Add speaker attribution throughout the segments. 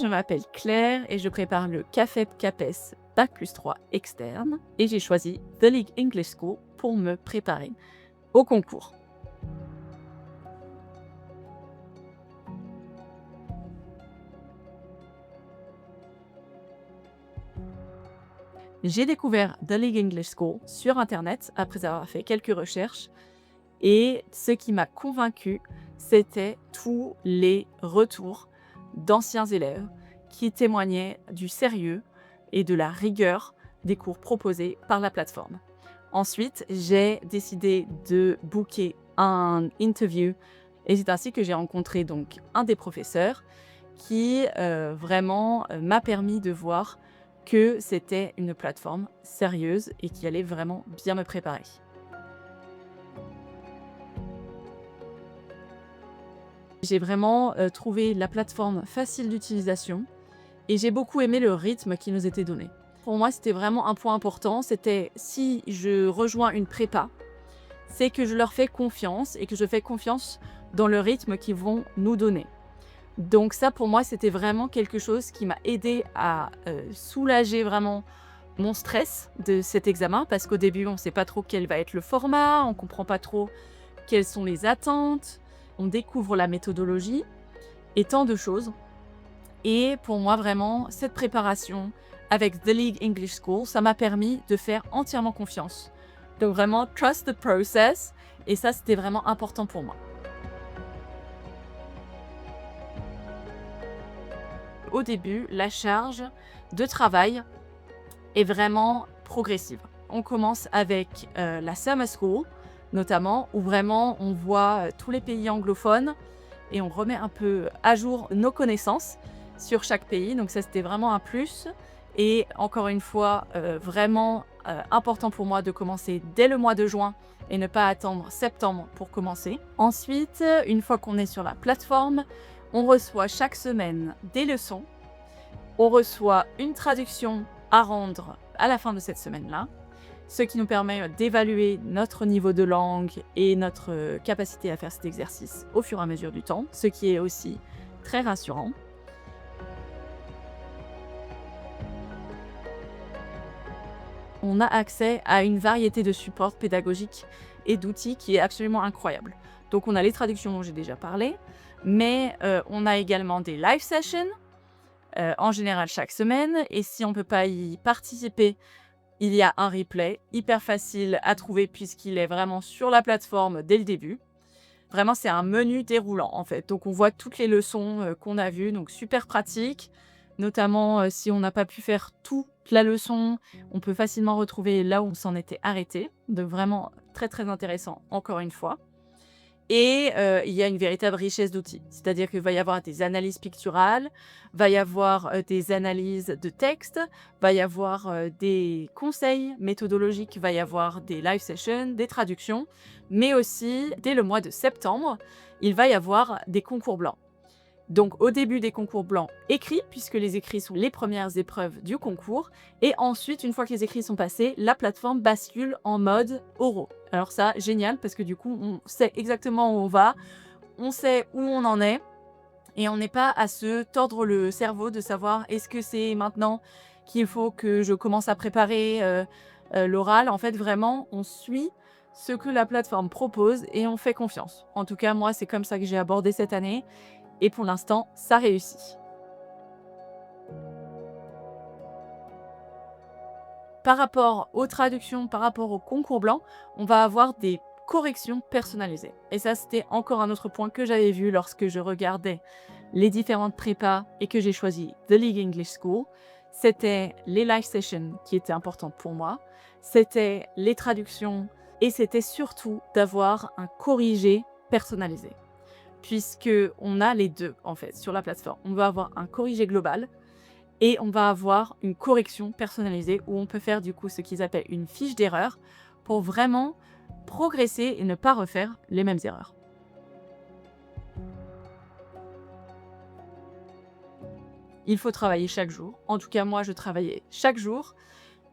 Speaker 1: Je m'appelle Claire et je prépare le CAFEP CAPES Bac+3 externe et j'ai choisi The League English School pour me préparer au concours. J'ai découvert The League English School sur internet après avoir fait quelques recherches et ce qui m'a convaincue, c'était tous les retours d'anciens élèves qui témoignaient du sérieux et de la rigueur des cours proposés par la plateforme. Ensuite, j'ai décidé de booker un interview et c'est ainsi que j'ai rencontré donc un des professeurs qui vraiment m'a permis de voir que c'était une plateforme sérieuse et qui allait vraiment bien me préparer. J'ai vraiment trouvé la plateforme facile d'utilisation et j'ai beaucoup aimé le rythme qui nous était donné. Pour moi, c'était vraiment un point important, c'était si je rejoins une prépa, c'est que je leur fais confiance et que je fais confiance dans le rythme qu'ils vont nous donner. Donc ça, pour moi, c'était vraiment quelque chose qui m'a aidé à soulager vraiment mon stress de cet examen parce qu'au début, on ne sait pas trop quel va être le format, on ne comprend pas trop quelles sont les attentes, on découvre la méthodologie et tant de choses. Et pour moi, vraiment, cette préparation avec The League English School, ça m'a permis de faire entièrement confiance. Donc vraiment, trust the process. Et ça, c'était vraiment important pour moi. Au début, la charge de travail est vraiment progressive. On commence avec la Summer School, notamment, où vraiment on voit tous les pays anglophones et on remet un peu à jour nos connaissances sur chaque pays. Donc ça, c'était vraiment un plus. Et encore une fois, vraiment important pour moi de commencer dès le mois de juin et ne pas attendre septembre pour commencer. Ensuite, une fois qu'on est sur la plateforme, on reçoit chaque semaine des leçons. On reçoit une traduction à rendre à la fin de cette semaine-là, ce qui nous permet d'évaluer notre niveau de langue et notre capacité à faire cet exercice au fur et à mesure du temps, ce qui est aussi très rassurant. On a accès à une variété de supports pédagogiques et d'outils qui est absolument incroyable. Donc on a les traductions dont j'ai déjà parlé, mais on a également des live sessions, en général chaque semaine, et si on ne peut pas y participer, il y a un replay hyper facile à trouver puisqu'il est vraiment sur la plateforme dès le début. Vraiment, c'est un menu déroulant en fait. Donc on voit toutes les leçons qu'on a vues, donc super pratique. Notamment si on n'a pas pu faire toute la leçon, on peut facilement retrouver là où on s'en était arrêté. Donc vraiment très très intéressant encore une fois. Et il y a une véritable richesse d'outils. C'est-à-dire qu'il va y avoir des analyses picturales, va y avoir des analyses de texte, va y avoir des conseils méthodologiques, va y avoir des live sessions, des traductions, mais aussi, dès le mois de septembre, il va y avoir des concours blancs. Donc au début des concours blancs écrits, puisque les écrits sont les premières épreuves du concours, et ensuite, une fois que les écrits sont passés, la plateforme bascule en mode oraux. Alors ça, génial, parce que du coup, on sait exactement où on va, on sait où on en est, et on n'est pas à se tordre le cerveau de savoir est-ce que c'est maintenant qu'il faut que je commence à préparer l'oral. En fait, vraiment, on suit ce que la plateforme propose et on fait confiance. En tout cas, moi, c'est comme ça que j'ai abordé cette année. Et pour l'instant, ça réussit. Par rapport aux traductions, par rapport au concours blanc, on va avoir des corrections personnalisées. Et ça, c'était encore un autre point que j'avais vu lorsque je regardais les différentes prépas et que j'ai choisi The League English School. C'était les live sessions qui étaient importantes pour moi. C'était les traductions et c'était surtout d'avoir un corrigé personnalisé. Puisque on a les deux en fait sur la plateforme. On va avoir un corrigé global et on va avoir une correction personnalisée où on peut faire du coup ce qu'ils appellent une fiche d'erreur pour vraiment progresser et ne pas refaire les mêmes erreurs. Il faut travailler chaque jour. En tout cas, moi, je travaillais chaque jour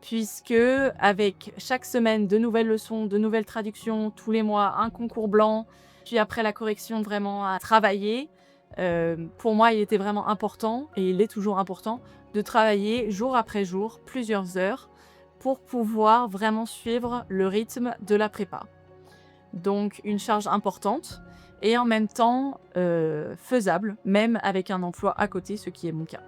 Speaker 1: puisque avec chaque semaine de nouvelles leçons, de nouvelles traductions, tous les mois un concours blanc, puis après la correction vraiment à travailler. Pour moi, il était vraiment important, et il est toujours important, de travailler jour après jour, plusieurs heures, pour pouvoir vraiment suivre le rythme de la prépa. Donc une charge importante et en même temps, faisable, même avec un emploi à côté, ce qui est mon cas.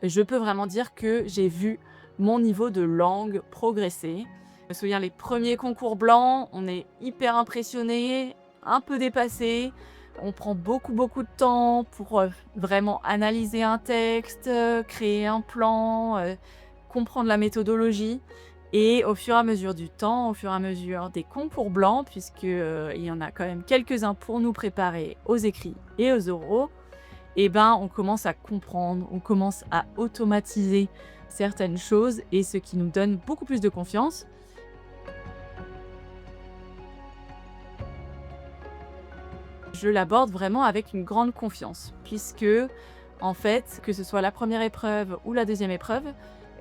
Speaker 1: Je peux vraiment dire que j'ai vu mon niveau de langue progresser. Je me souviens les premiers concours blancs, on est hyper impressionné, un peu dépassé. On prend beaucoup, beaucoup de temps pour, vraiment analyser un texte, créer un plan, comprendre la méthodologie, et au fur et à mesure du temps, au fur et à mesure des concours blancs, puisque, il y en a quand même quelques-uns pour nous préparer aux écrits et aux oraux, et ben, on commence à comprendre, on commence à automatiser certaines choses, et ce qui nous donne beaucoup plus de confiance. Je l'aborde vraiment avec une grande confiance puisque, en fait, que ce soit la première épreuve ou la deuxième épreuve,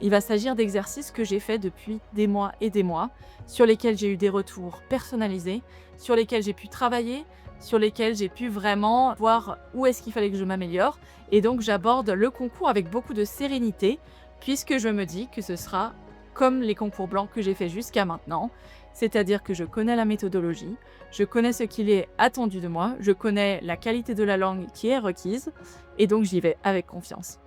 Speaker 1: il va s'agir d'exercices que j'ai faits depuis des mois et des mois, sur lesquels j'ai eu des retours personnalisés, sur lesquels j'ai pu travailler, sur lesquels j'ai pu vraiment voir où est-ce qu'il fallait que je m'améliore, et donc j'aborde le concours avec beaucoup de sérénité puisque je me dis que ce sera comme les concours blancs que j'ai fait jusqu'à maintenant, c'est-à-dire que je connais la méthodologie, je connais ce qu'il est attendu de moi, je connais la qualité de la langue qui est requise, et donc j'y vais avec confiance.